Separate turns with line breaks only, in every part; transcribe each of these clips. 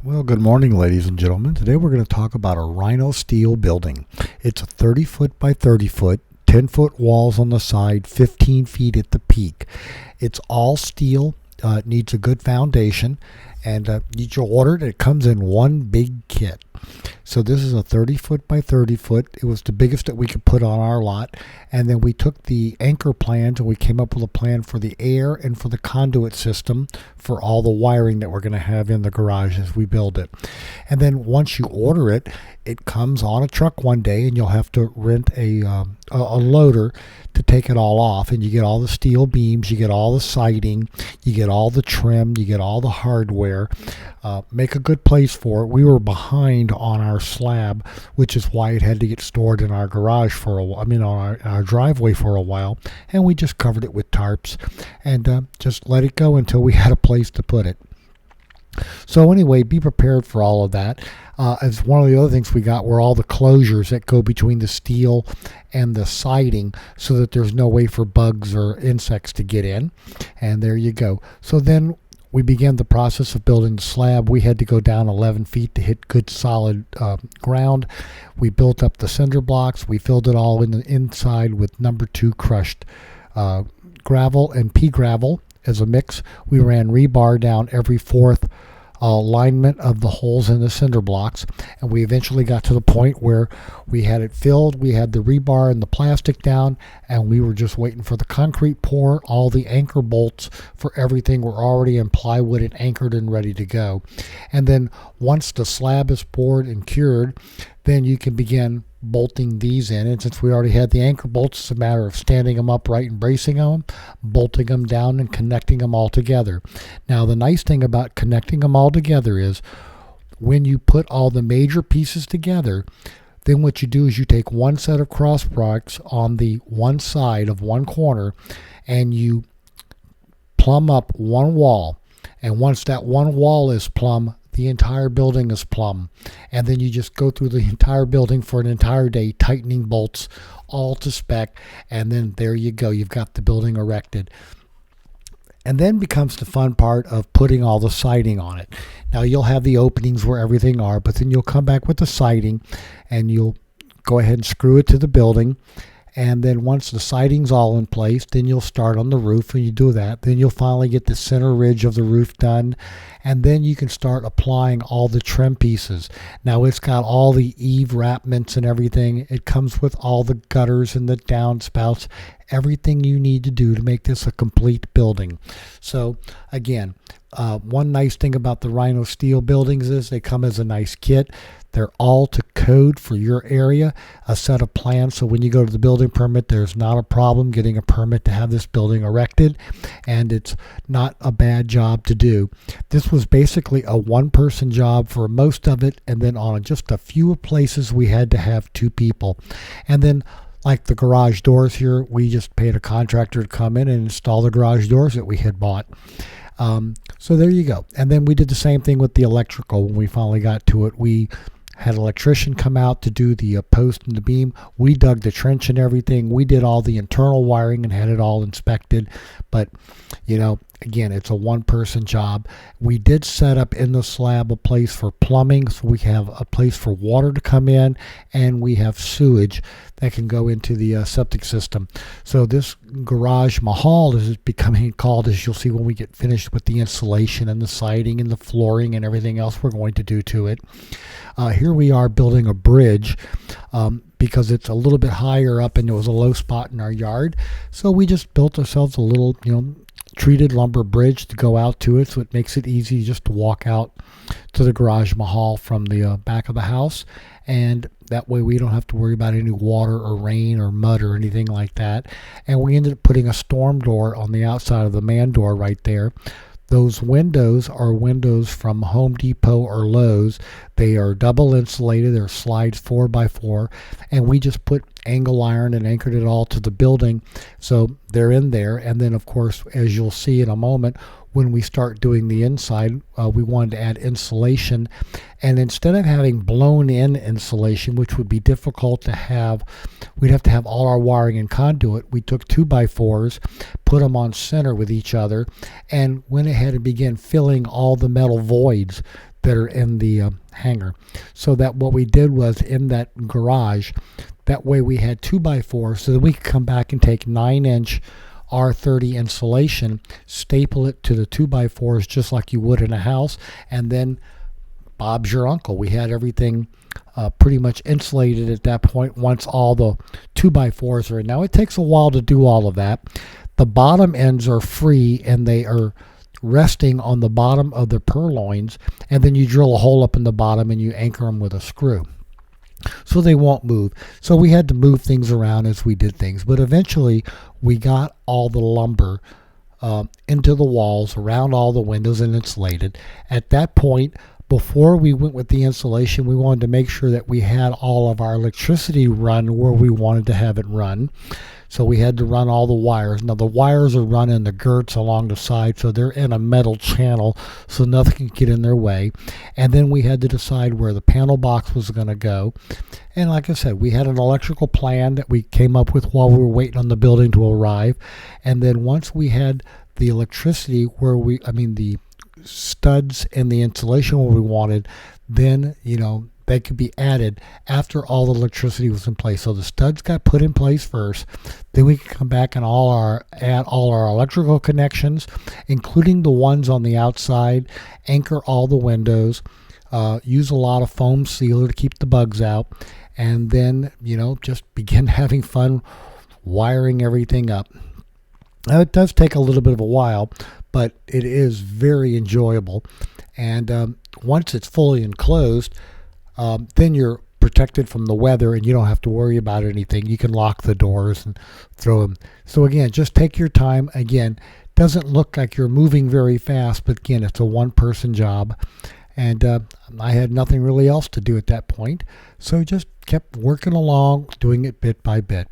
Well, good morning, ladies and gentlemen. Today we're going to talk about a Rhino Steel building. It's a 30 foot by 30 foot, 10-foot walls on the side, 15 feet at the peak. It's all steel. It needs a good foundation, and you order it. It comes in one big kit. So this is a 30 foot by 30 foot. It was the biggest that we could put on our lot. And then we took the anchor plans and we came up with a plan for the air and for the conduit system for all the wiring that we're going to have in the garage as we build it. And then once you order it, it comes on a truck one day, and you'll have to rent a loader to take it all off. And you get all the steel beams, you get all the siding, you get all the trim, you get all the hardware. Make a good place for it. We were behind on our slab, which is why it had to get stored in our garage for a while. On our driveway for a while, and we just covered it with tarps and just let it go until we had a place to put it. So anyway, be prepared for all of that. As one of the other things we got were all the closures that go between the steel and the siding, so that there's no way for bugs or insects to get in. And there you go. So then we began the process of building the slab. We had to go down 11 feet to hit good solid ground. We built up the cinder blocks. We filled it all in the inside with number 2 crushed gravel and pea gravel as a mix. We ran rebar down every fourth alignment of the holes in the cinder blocks, and we eventually got to the point where we had it filled. We had the rebar and the plastic down, and we were just waiting for the concrete pour. All the anchor bolts for everything were already in plywood and anchored and ready to go. And then once the slab is poured and cured, then you can begin bolting these in. And since we already had the anchor bolts, it's a matter of standing them upright and bracing them, bolting them down, and connecting them all together. Now, the nice thing about connecting them all together is when you put all the major pieces together, then what you do is you take one set of cross products on the one side of one corner, and you plumb up one wall. And once that one wall is plumb, the entire building is plumb. And then you just go through the entire building for an entire day, tightening bolts all to spec, and then there you go. You've got the building erected. And then becomes the fun part of putting all the siding on it. Now, you'll have the openings where everything are, but then you'll come back with the siding and you'll go ahead and screw it to the building. And then once the siding's all in place, then you'll start on the roof, and you do that. Then you'll finally get the center ridge of the roof done, and then you can start applying all the trim pieces. Now, it's got all the eave wrapments and everything. It comes with all the gutters and the downspouts, everything you need to do to make this a complete building. So again, one nice thing about the Rhino Steel buildings is they come as a nice kit. They're all to code for your area, a set of plans. So when you go to the building permit, there's not a problem getting a permit to have this building erected, and it's not a bad job to do. This was basically a one-person job for most of it, and then on just a few places we had to have 2 people. And then like the garage doors here, we just paid a contractor to come in and install the garage doors that we had bought. So there you go. And then we did the same thing with the electrical. When we finally got to it, we had an electrician come out to do the post and the beam. We dug the trench and everything. We did all the internal wiring and had it all inspected. But, again, it's a one-person job. We did set up in the slab a place for plumbing, so we have a place for water to come in, and we have sewage that can go into the septic system. So this garage mahal is becoming called, as you'll see when we get finished with the insulation and the siding and the flooring and everything else we're going to do to it. Here we are building a bridge because it's a little bit higher up and there was a low spot in our yard. So we just built ourselves a little, treated lumber bridge to go out to it, so it makes it easy just to walk out to the garage mahal from the back of the house, and that way we don't have to worry about any water or rain or mud or anything like that. And we ended up putting a storm door on the outside of the man door right there. Those windows are windows from Home Depot or Lowe's. They are double insulated. They're slides 4x4, and we just put angle iron and anchored it all to the building, so they're in there. And then, of course, as you'll see in a moment, when we start doing the inside, we wanted to add insulation. And instead of having blown in insulation, which would be difficult to have, we'd have to have all our wiring and conduit. We took 2x4s, put them on center with each other, and went ahead and began filling all the metal voids that are in the hangar. So that what we did was in that garage, that way we had 2x4 so that we could come back and take 9-inch R30 insulation, staple it to the 2x4s just like you would in a house, and then Bob's your uncle. We had everything pretty much insulated at that point once all the 2x4s are in. Now it takes a while to do all of that. The bottom ends are free and they are resting on the bottom of the purloins, and then you drill a hole up in the bottom and you anchor them with a screw so they won't move. So we had to move things around as we did things, but eventually we got all the lumber into the walls, around all the windows, and insulated. At that point, before we went with the insulation, we wanted to make sure that we had all of our electricity run where we wanted to have it run. So we had to run all the wires. Now the wires are run in the girts along the side, so they're in a metal channel so nothing can get in their way. And then we had to decide where the panel box was going to go. And like I said, we had an electrical plan that we came up with while we were waiting on the building to arrive. And then once we had the electricity the studs and the insulation where we wanted, then, they could be added after all the electricity was in place. So the studs got put in place first. Then we could come back and add all our electrical connections, including the ones on the outside, anchor all the windows, use a lot of foam sealer to keep the bugs out, and then, just begin having fun wiring everything up. Now it does take a little bit of a while, but it is very enjoyable. And once it's fully enclosed, then you're protected from the weather and you don't have to worry about anything. You can lock the doors and throw them. So again, just take your time. Again, doesn't look like you're moving very fast, but again, it's a one-person job. And I had nothing really else to do at that point. So just kept working along, doing it bit by bit.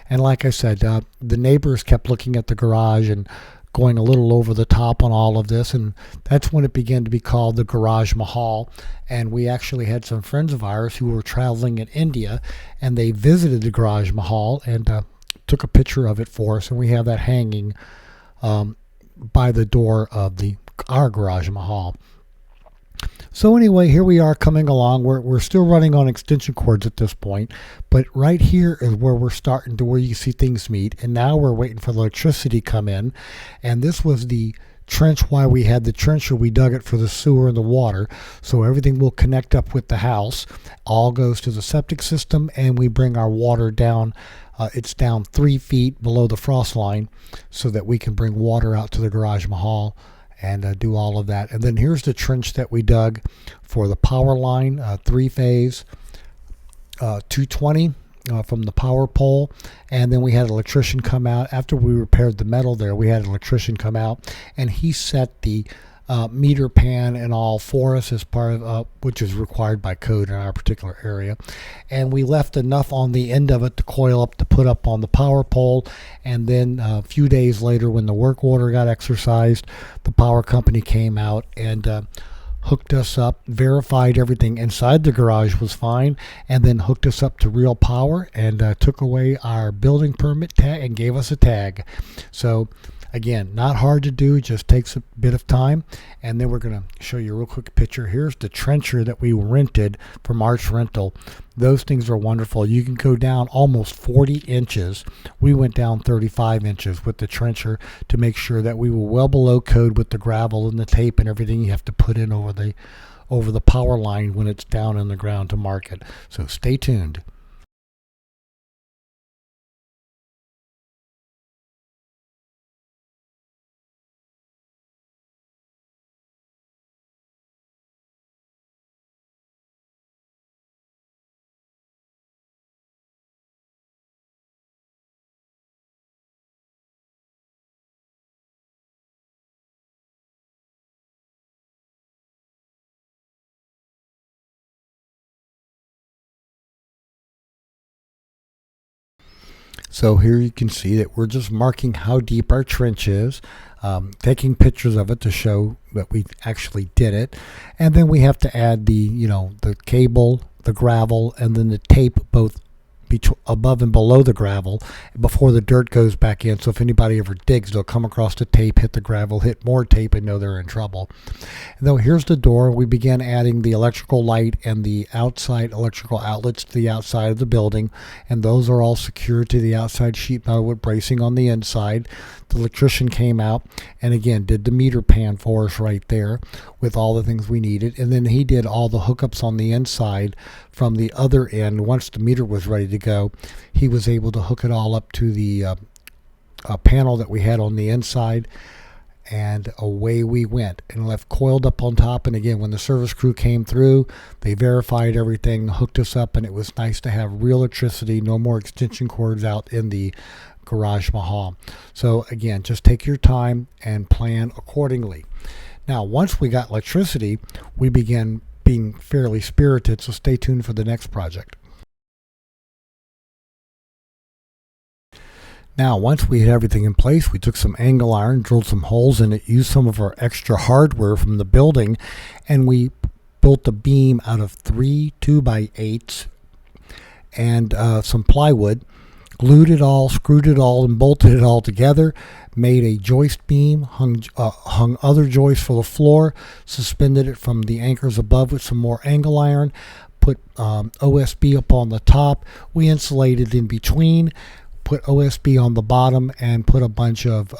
And like I said, the neighbors kept looking at the garage and going a little over the top on all of this, and that's when it began to be called the Garage Mahal. And we actually had some friends of ours who were traveling in India, and they visited the Garage Mahal and took a picture of it for us, and we have that hanging by the door of our Garage Mahal. So anyway, here we are coming along. We're still running on extension cords at this point, but right here is where we're starting to where you see things meet. And now we're waiting for the electricity to come in. And this was the trench why we had the trencher. We dug it for the sewer and the water. So everything will connect up with the house. All goes to the septic system, and we bring our water down. It's down 3 feet below the frost line so that we can bring water out to the Garage Mahal and do all of that. And then here's the trench that we dug for the power line, 3-phase, 220 from the power pole. And then we had an electrician come out. After we repaired the metal there, we had an electrician come out, and he set the meter pan and all for us as part of which is required by code in our particular area. And we left enough on the end of it to coil up to put up on the power pole. And then a few days later, when the work order got exercised, the power company came out and hooked us up, verified everything inside the garage was fine, and then hooked us up to real power and took away our building permit tag and gave us a tag. So again, not hard to do, just takes a bit of time. And then we're going to show you a real quick picture. Here's the trencher that we rented from Arch Rental. Those things are wonderful. You can go down almost 40 inches. We went down 35 inches with the trencher to make sure that we were well below code with the gravel and the tape and everything you have to put in over the power line when it's down in the ground to mark it. So stay tuned. So here you can see that we're just marking how deep our trench is, taking pictures of it to show that we actually did it. And then we have to add the cable, the gravel, and then the tape both above and below the gravel before the dirt goes back in. So if anybody ever digs, they'll come across the tape, hit the gravel, hit more tape, and know they're in trouble. And though here's the door, we began adding the electrical light and the outside electrical outlets to the outside of the building, and those are all secured to the outside sheet metal with bracing on the inside. The electrician came out and again did the meter pan for us right there with all the things we needed, and then he did all the hookups on the inside from the other end. Once the meter was ready to go, he was able to hook it all up to the panel that we had on the inside, and away we went and left coiled up on top. And again, when the service crew came through, they verified everything, hooked us up, and it was nice to have real electricity, no more extension cords out in the garage mahal. So again, just take your time and plan accordingly. Now, once we got electricity, we began being fairly spirited, so stay tuned for the next project. Now, once we had everything in place, we took some angle iron, drilled some holes in it, used some of our extra hardware from the building, and we built a beam out of 3 2x8s and some plywood, glued it all, screwed it all, and bolted it all together, made a joist beam, hung other joists for the floor, suspended it from the anchors above with some more angle iron, put OSB up on the top. We insulated in between, put OSB on the bottom, and put a bunch of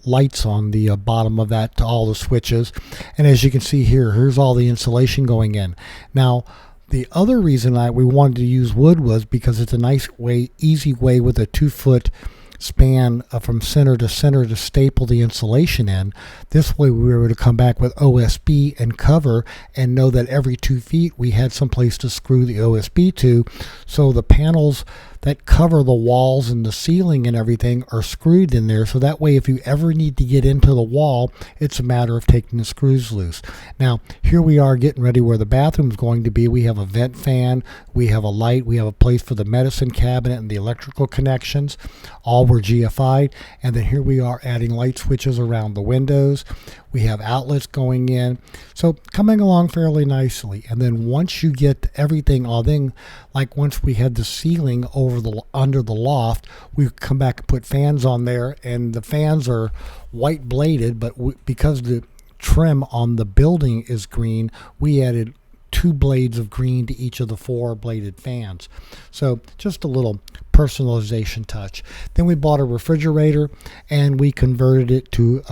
lights on the bottom of that to all the switches. And as you can see here, here's all the insulation going in. Now, the other reason we wanted to use wood was because it's a nice way, easy way with a 2-foot span from center to staple the insulation in. This way we were able to come back with OSB and cover and know that every 2 feet we had some place to screw the OSB to, so the panels that cover the walls and the ceiling and everything are screwed in there, so that way if you ever need to get into the wall, it's a matter of taking the screws loose. Now, here we are getting ready where the bathroom's going to be. We have a vent fan, we have a light, we have a place for the medicine cabinet and the electrical connections. All were GFI'd, and then here we are adding light switches around the windows. We have outlets going in, so coming along fairly nicely. And then once you get everything all in, like once we had the ceiling under the loft, we come back and put fans on there, and the fans are white bladed, but because the trim on the building is green, we added 2 blades of green to each of the 4 bladed fans. So just a little personalization touch. Then we bought a refrigerator and we converted it to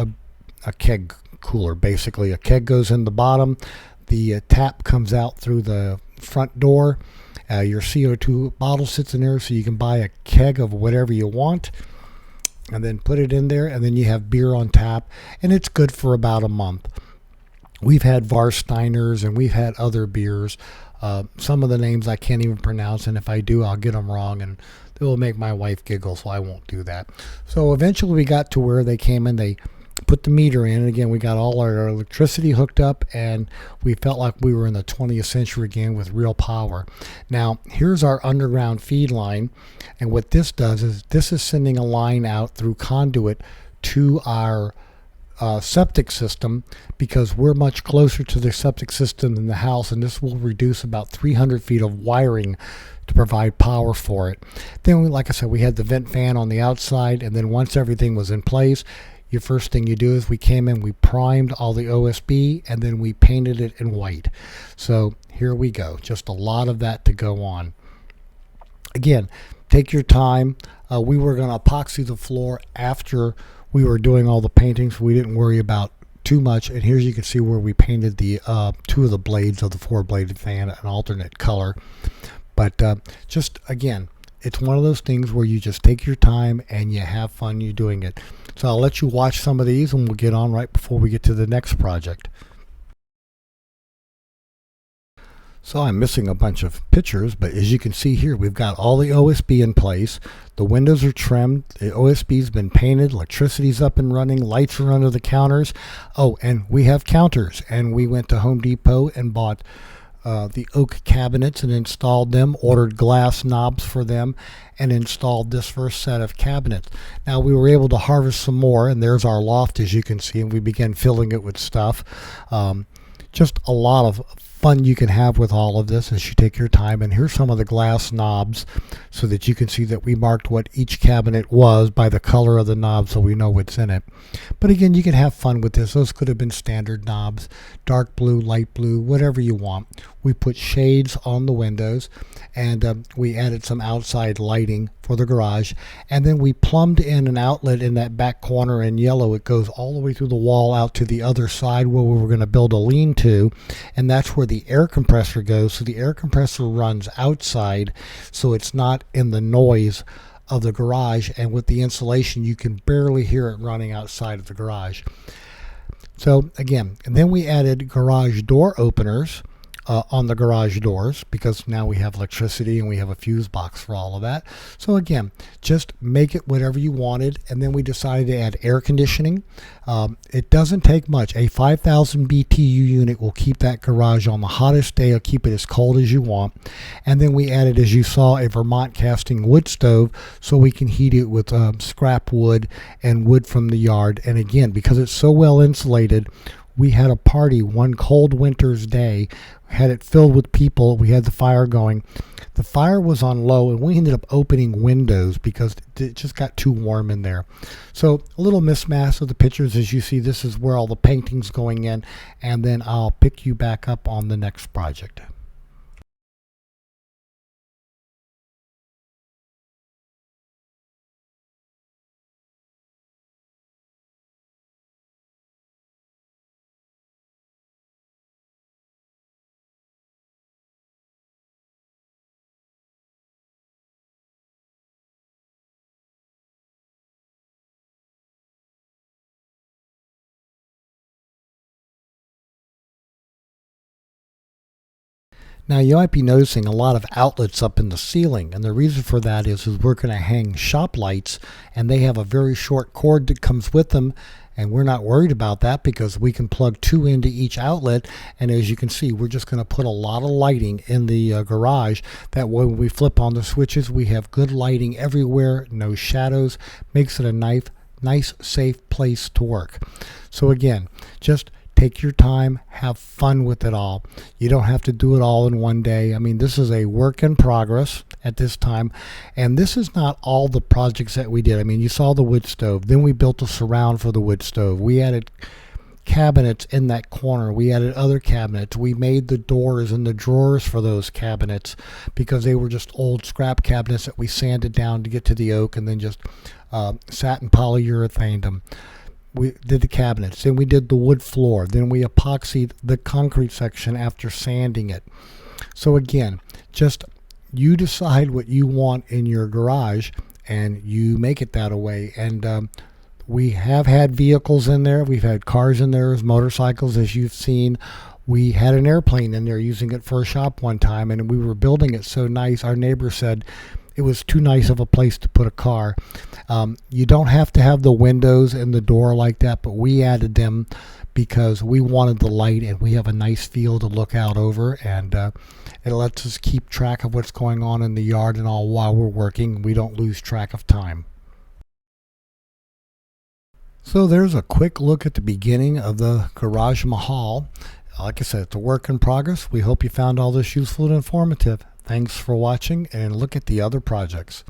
a keg cooler. Basically, a keg goes in the bottom, the tap comes out through the front door, your CO2 bottle sits in there, so you can buy a keg of whatever you want and then put it in there, and then you have beer on tap, and it's good for about a month. We've had Warsteiners and we've had other beers. Some of the names I can't even pronounce, and if I do, I'll get them wrong, and it will make my wife giggle, so I won't do that. So eventually we got to where they came in, they put the meter in, and again, we got all our electricity hooked up, and we felt like we were in the 20th century again with real power. Now, here's our underground feed line, and what this does is this is sending a line out through conduit to our septic system, because we're much closer to the septic system than the house, and this will reduce about 300 feet of wiring to provide power for it. Then, like I said, we had the vent fan on the outside, and then once everything was in place, your first thing you do is we came in, we primed all the OSB, and then we painted it in white. So here we go, just a lot of that to go on. Again, take your time. We were going to epoxy the floor after we were doing all the painting, so we didn't worry about too much. And here you can see where we painted the 2 of the blades of the 4-bladed fan an alternate color. But just again, it's one of those things where you just take your time and you have fun you doing it. So I'll let you watch some of these, and we'll get on right before we get to the next project. So I'm missing a bunch of pictures, but as you can see here, we've got all the OSB in place. The windows are trimmed. The OSB's been painted. Electricity's up and running. Lights are under the counters. Oh, and we have counters. And we went to Home Depot and bought the oak cabinets and installed them, ordered glass knobs for them, and installed this first set of cabinets. Now, we were able to harvest some more, and there's our loft, as you can see, and we began filling it with stuff. Just a lot of fun you can have with all of this as you take your time. And here's some of the glass knobs so that you can see that we marked what each cabinet was by the color of the knob so we know what's in it. But again, you can have fun with this. Those could have been standard knobs, dark blue, light blue, whatever you want. We put shades on the windows, and we added some outside lighting for the garage, and then we plumbed in an outlet in that back corner in yellow. It goes all the way through the wall out to the other side where we were going to build a lean-to, and that's where the air compressor goes. So the air compressor runs outside, so it's not in the noise of the garage, and with the insulation you can barely hear it running outside of the garage. So again, and then we added garage door openers on the garage doors, because now we have electricity and we have a fuse box for all of that. So again, just make it whatever you wanted. And then we decided to add air conditioning. It doesn't take much. A 5,000 BTU unit will keep that garage on the hottest day. It'll keep it as cold as you want. And then we added, as you saw, a Vermont casting wood stove so we can heat it with scrap wood and wood from the yard. And again, because it's so well insulated, we had a party one cold winter's day, had it filled with people. We had the fire going. The fire was on low, and we ended up opening windows because it just got too warm in there. So a little mismatch of the pictures. As you see, this is where all the painting's going in, and then I'll pick you back up on the next project. Now you might be noticing a lot of outlets up in the ceiling, and the reason for that is we're going to hang shop lights, and they have a very short cord that comes with them, and we're not worried about that because we can plug two into each outlet. And as you can see, we're just going to put a lot of lighting in the garage. That way when we flip on the switches, we have good lighting everywhere, no shadows, makes it a nice safe place to work. So again, just take your time, have fun with it all. You don't have to do it all in one day. I mean, this is a work in progress at this time, and this is not all the projects that we did. I mean, you saw the wood stove, then we built a surround for the wood stove. We added cabinets in that corner. We added other cabinets. We made the doors and the drawers for those cabinets because they were just old scrap cabinets that we sanded down to get to the oak, and then just satin polyurethaned them. We did the cabinets, then we did the wood floor, then we epoxied the concrete section after sanding it. So again, just you decide what you want in your garage and you make it that way. And we have had vehicles in there, we've had cars in there, motorcycles, as you've seen. We had an airplane in there using it for a shop one time, and we were building it so nice, our neighbor said it was too nice of a place to put a car. You don't have to have the windows and the door like that, but we added them because we wanted the light, and we have a nice field to look out over, and it lets us keep track of what's going on in the yard and all while we're working. We don't lose track of time. So there's a quick look at the beginning of the Garage Mahal. Like I said, it's a work in progress. We hope you found all this useful and informative. Thanks for watching, and look at the other projects.